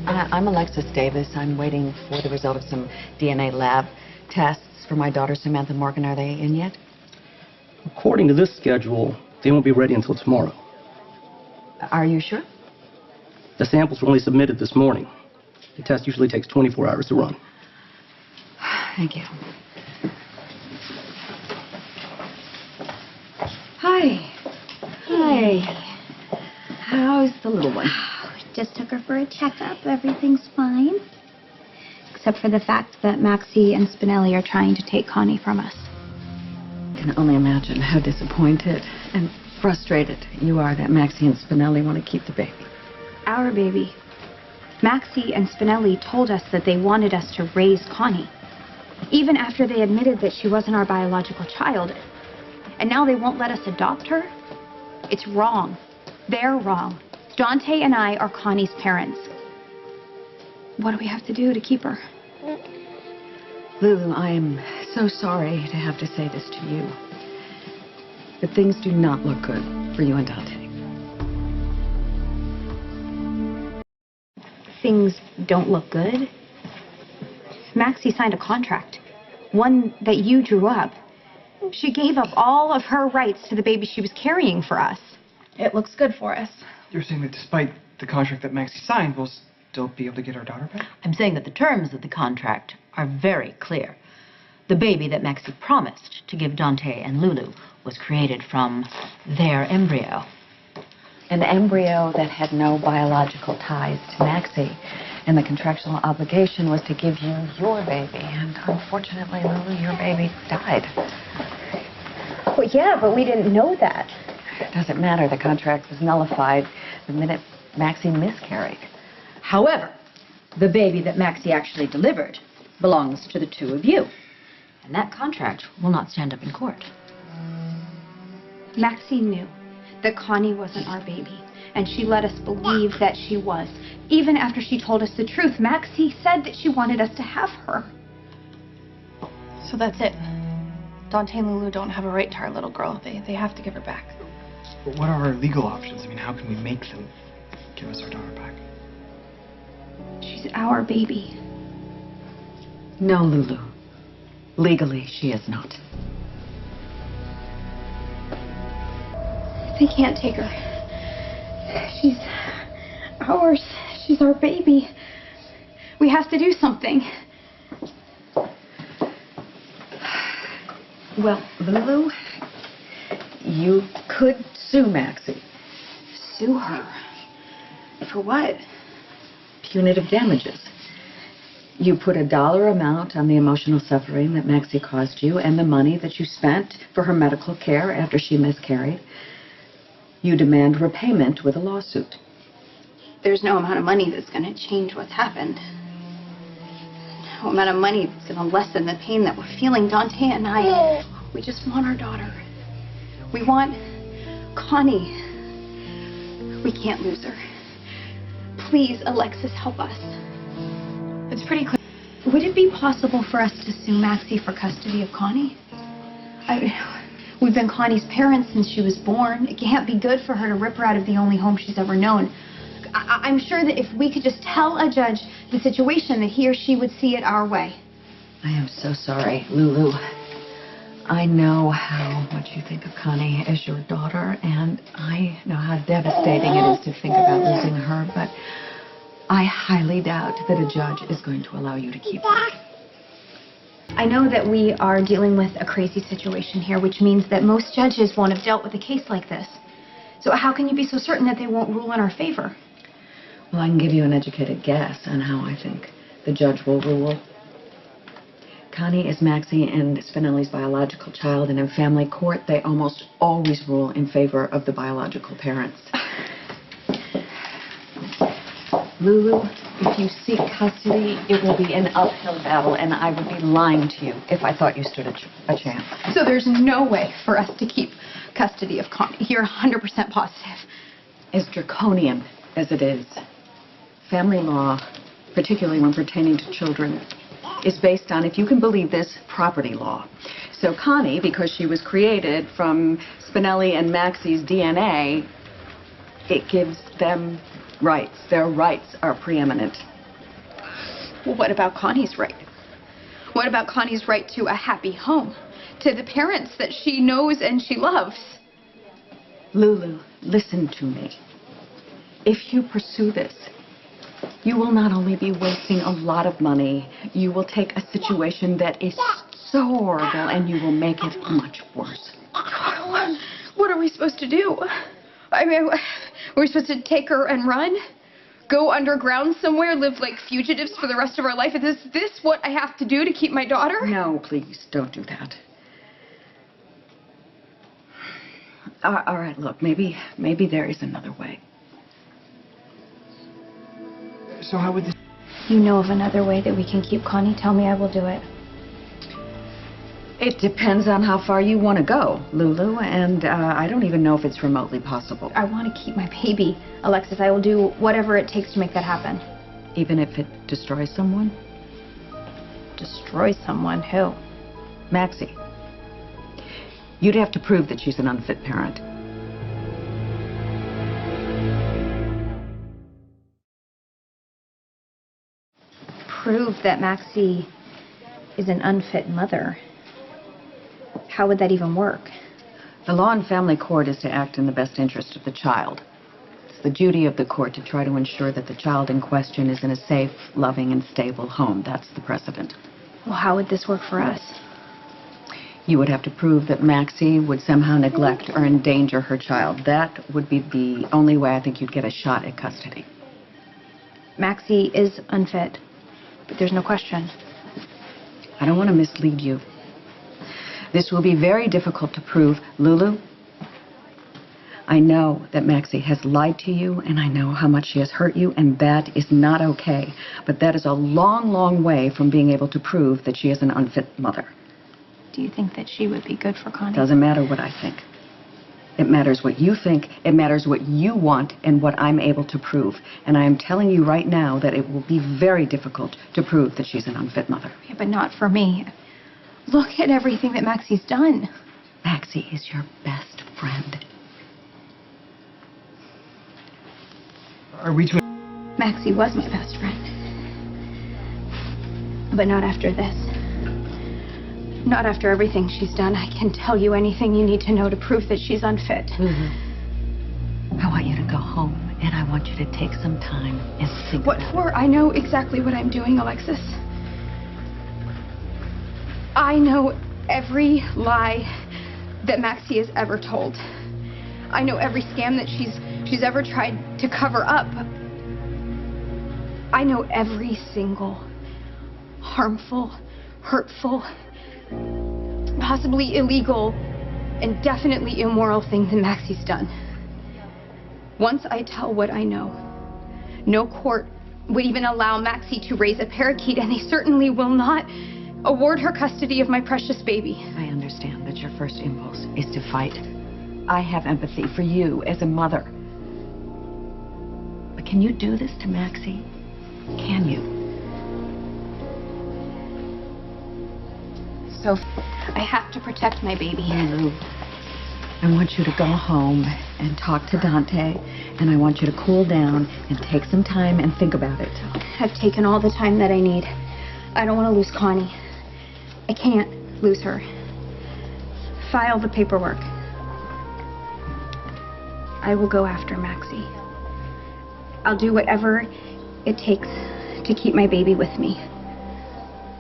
I'm Alexis Davis. I'm waiting for the result of some DNA lab tests for my daughter, Samantha Morgan. Are they in yet? According to this schedule, they won't be ready until tomorrow. Are you sure? The samples were only submitted this morning. The test usually takes 24 hours to run. Thank you. Hi. Hi. How's the little one? Just took her for a checkup. Everything's fine. Except for the fact that Maxie and Spinelli are trying to take Connie from us. I can only imagine how disappointed and frustrated you are that Maxie and Spinelli want to keep the baby. Our baby. Maxie and Spinelli told us that they wanted us to raise Connie, even after they admitted that she wasn't our biological child. And now they won't let us adopt her? It's wrong. They're wrong. Dante and I are Connie's parents. What do we have to do to keep her? Lulu, I am so sorry to have to say this to you, but things do not look good for you and Dante. Things don't look good. Maxie signed a contract, one that you drew up. She gave up all of her rights to the baby she was carrying for us. It looks good for us. You're saying that despite the contract that Maxie signed, we'll still be able to get our daughter back? I'm saying that the terms of the contract are very clear. The baby that Maxie promised to give Dante and Lulu was created from their embryo. An embryo that had no biological ties to Maxie, and the contractual obligation was to give you your baby. And unfortunately, Lulu, your baby died. Well, yeah, but we didn't know that. It doesn't matter. The contract was nullified the minute Maxie miscarried. However, the baby that Maxie actually delivered belongs to the two of you. And that contract will not stand up in court. Maxie knew that Connie wasn't our baby, and she let us believe that she was. Even after she told us the truth, Maxie said that she wanted us to have her. So that's it. Dante and Lulu don't have a right to our little girl. They have to give her back. But what are our legal options? I mean, how can we make them give us our daughter back? She's our baby. No, Lulu. Legally, she is not. They can't take her. She's ours. She's our baby. We have to do something. Well, Lulu, you could sue Maxie. Sue her? For what? Punitive damages. You put a dollar amount on the emotional suffering that Maxie caused you and the money that you spent for her medical care after she miscarried. You demand repayment with a lawsuit. There's no amount of money that's going to change what's happened. No amount of money that's going to lessen the pain that we're feeling. Dante and I, we just want our daughter. We want Connie. We can't lose her. Please, Alexis, help us. It's pretty clear. Would it be possible for us to sue Maxie for custody of Connie? We've been Connie's parents since she was born. It can't be good for her to rip her out of the only home she's ever known. I'm sure that if we could just tell a judge the situation, that he or she would see it our way. I am so sorry, Lulu. I know how much you think of Connie as your daughter, and I know how devastating it is to think about losing her, but I highly doubt that a judge is going to allow you to keep her. I know that we are dealing with a crazy situation here, which means that most judges won't have dealt with a case like this. So how can you be so certain that they won't rule in our favor? Well, I can give you an educated guess on how I think the judge will rule. Connie is Maxie and Spinelli's biological child, and in family court, they almost always rule in favor of the biological parents. Lulu, if you seek custody, it will be an uphill battle, and I would be lying to you if I thought you stood a chance. So there's no way for us to keep custody of Connie. You're 100% positive. As draconian as it is, family law, particularly when pertaining to children, is based on, if you can believe this, property law. So Connie, because she was created from Spinelli and Maxie's DNA, it gives them rights. Their rights are preeminent. Well, what about Connie's right? What about Connie's right to a happy home? To the parents that she knows and she loves? Lulu, listen to me. If you pursue this, you will not only be wasting a lot of money, you will take a situation that is so horrible and you will make it much worse. What are we supposed to do? I mean, we're supposed to take her and run? Go underground somewhere, live like fugitives for the rest of our life? Is this what I have to do to keep my daughter? No, please, don't do that. All right, look, maybe there is another way. So how would this... You know of another way that we can keep Connie? Tell me, I will do it. It depends on how far you want to go, Lulu, and I don't even know if it's remotely possible. I want to keep my baby. Alexis, I will do whatever it takes to make that happen. Even if it destroys someone? Destroy someone? Who? Maxie. You'd have to prove that she's an unfit parent. Prove that Maxie is an unfit mother. How would that even work? The law in family court is to act in the best interest of the child. It's the duty of the court to try to ensure that the child in question is in a safe, loving, and stable home. That's the precedent. Well, how would this work for us? You would have to prove that Maxie would somehow neglect or endanger her child. That would be the only way I think you'd get a shot at custody. Maxie is unfit, but there's no question. I don't want to mislead you. This will be very difficult to prove. Lulu, I know that Maxie has lied to you, and I know how much she has hurt you, and that is not okay. But that is a long, long way from being able to prove that she is an unfit mother. Do you think that she would be good for Connie? Doesn't matter what I think. It matters what you think, it matters what you want, and what I'm able to prove. And I am telling you right now that it will be very difficult to prove that she's an unfit mother. Yeah, but not for me. Look at everything that Maxie's done. Maxie is your best friend. Are we to... Maxie was my best friend. But not after this. Not after everything she's done. I can tell you anything you need to know to prove that she's unfit. Mm-hmm. I want you to go home, and I want you to take some time and think What about for? I know exactly what I'm doing, Alexis. I know every lie that Maxie has ever told. I know every scam that she's ever tried to cover up. I know every single harmful, hurtful, possibly illegal, and definitely immoral thing that Maxie's done. Once I tell what I know, no court would even allow Maxie to raise a parakeet, and they certainly will not award her custody of my precious baby. I understand that your first impulse is to fight. I have empathy for you as a mother. But can you do this to Maxie? Can you? So I have to protect my baby. Lulu, I want you to go home and talk to Dante, and I want you to cool down and take some time and think about it. I've taken all the time that I need. I don't want to lose Connie. I can't lose her. File the paperwork. I will go after Maxie. I'll do whatever it takes to keep my baby with me.